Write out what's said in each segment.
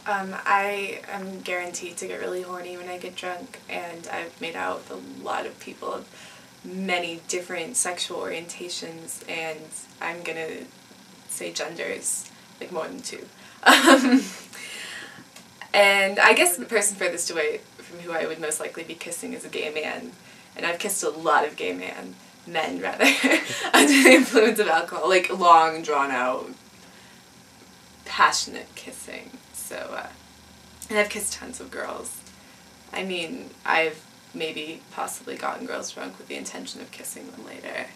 I am guaranteed to get really horny when I get drunk, and I've made out with a lot of people of many different sexual orientations, and I'm gonna say genders, like more than two. And I guess the person furthest away from who I would most likely be kissing is a gay man, and I've kissed a lot of gay men rather, under the influence of alcohol, like long, drawn out, passionate kissing. So, and I've kissed tons of girls. I mean, I've maybe possibly gotten girls drunk with the intention of kissing them later.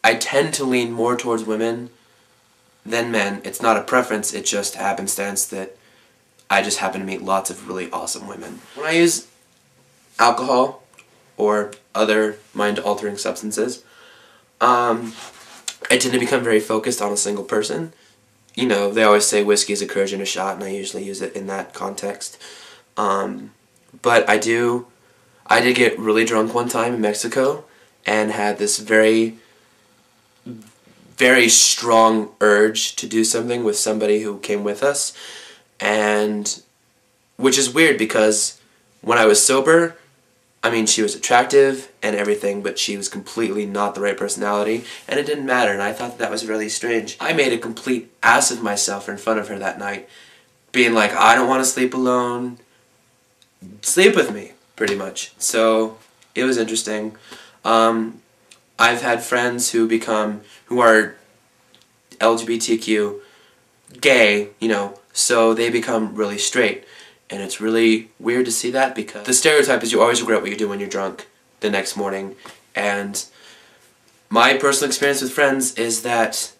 I tend to lean more towards women than men. It's not a preference, it's just happenstance that I just happen to meet lots of really awesome women. When I use alcohol or other mind-altering substances, I tend to become very focused on a single person. You know, they always say whiskey is a courage in a shot, and I usually use it in that context. But I did get really drunk one time in Mexico and had this very strong urge to do something with somebody who came with us, and which is weird because when I was sober, I mean, she was attractive and everything, but she was completely not the right personality, and it didn't matter, and I thought that was really strange. I made a complete ass of myself in front of her that night, being like, I don't want to sleep alone, sleep with me, pretty much. So, it was interesting. I've had friends who are LGBTQ, gay, you know, so they become really straight. And it's really weird to see that because the stereotype is you always regret what you do when you're drunk the next morning. And my personal experience with friends is that,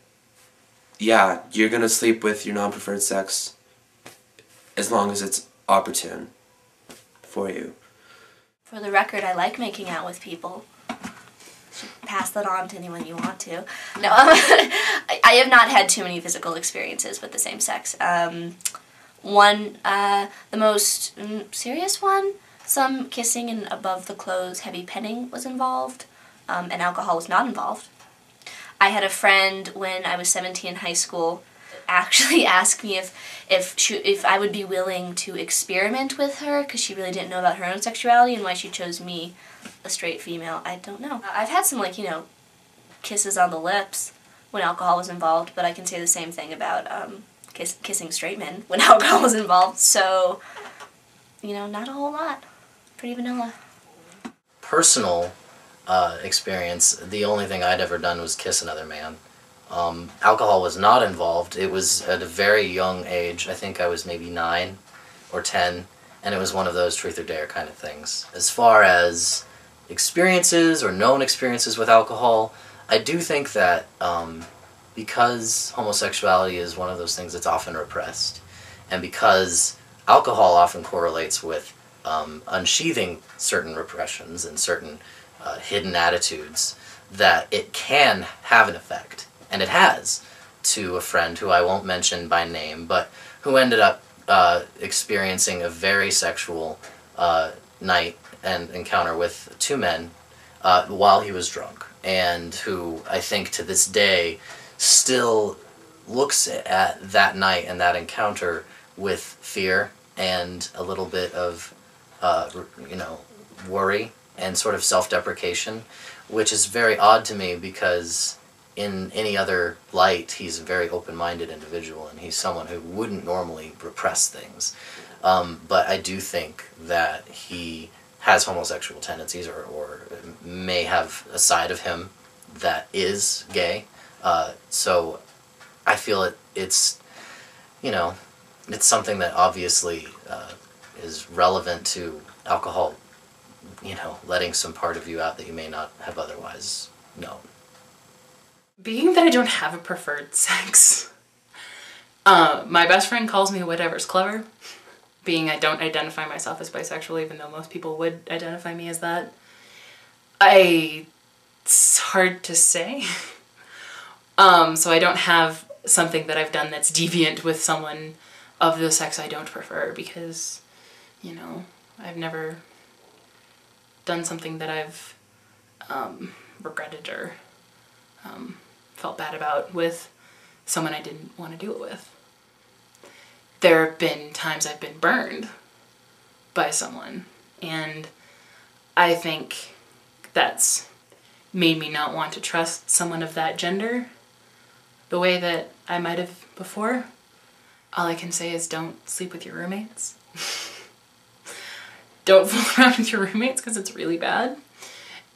yeah, you're going to sleep with your non-preferred sex as long as it's opportune for you. For the record, I like making out with people. Should pass that on to anyone you want to. No, I have not had too many physical experiences with the same sex. The most serious one, some kissing and above the clothes heavy petting was involved, and alcohol was not involved. I had a friend when I was 17 in high school actually ask me if I would be willing to experiment with her because she really didn't know about her own sexuality and why she chose me, a straight female. I don't know. I've had some, like, you know, kisses on the lips when alcohol was involved, but I can say the same thing about kissing straight men when alcohol was involved. So, you know, not a whole lot. Pretty vanilla. Personal experience, the only thing I'd ever done was kiss another man. Alcohol was not involved. It was at a very young age. I think I was maybe 9 or 10, and it was one of those truth or dare kind of things. As far as experiences or known experiences with alcohol, I do think that because homosexuality is one of those things that's often repressed, and because alcohol often correlates with unsheathing certain repressions and certain hidden attitudes, that it can have an effect. And it has, to a friend who I won't mention by name, but who ended up experiencing a very sexual night and encounter with 2 men while he was drunk, and who I think to this day still looks at that night and that encounter with fear and a little bit of you know, worry and sort of self-deprecation, which is very odd to me because in any other light, he's a very open-minded individual, and he's someone who wouldn't normally repress things. But I do think that he has homosexual tendencies, or may have a side of him that is gay. So I feel it's, you know, it's something that obviously is relevant to alcohol, you know, letting some part of you out that you may not have otherwise known. Being that I don't have a preferred sex, my best friend calls me whatever's clever. Being I don't identify myself as bisexual, even though most people would identify me as that. It's hard to say. So I don't have something that I've done that's deviant with someone of the sex I don't prefer because, you know, I've never done something that I've regretted or felt bad about with someone I didn't want to do it with. there have been times I've been burned by someone, and I think that's made me not want to trust someone of that gender the way that I might have before. All I can say is don't sleep with your roommates. Don't fool around with your roommates because it's really bad.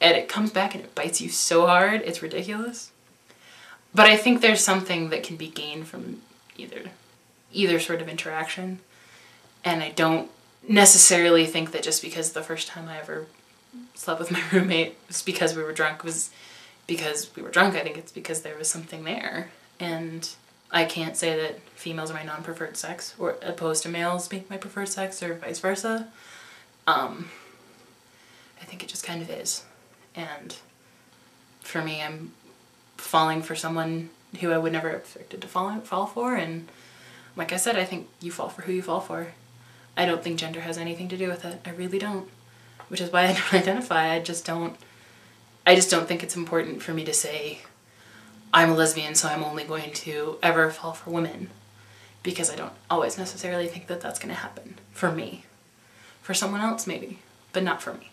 And it comes back and it bites you so hard, it's ridiculous. But I think there's something that can be gained from either sort of interaction. And I don't necessarily think that just because the first time I ever slept with my roommate was because we were drunk, was because we were drunk. I think it's because there was something there. And I can't say that females are my non-preferred sex, or opposed to males being my preferred sex, or vice versa. I think it just kind of is. And for me, I'm falling for someone who I would never have expected to fall for, and like I said, I think you fall for who you fall for. I don't think gender has anything to do with it. I really don't. Which is why I don't identify. I just don't think it's important for me to say, I'm a lesbian, so I'm only going to ever fall for women. Because I don't always necessarily think that that's going to happen. For me. For someone else, maybe. But not for me.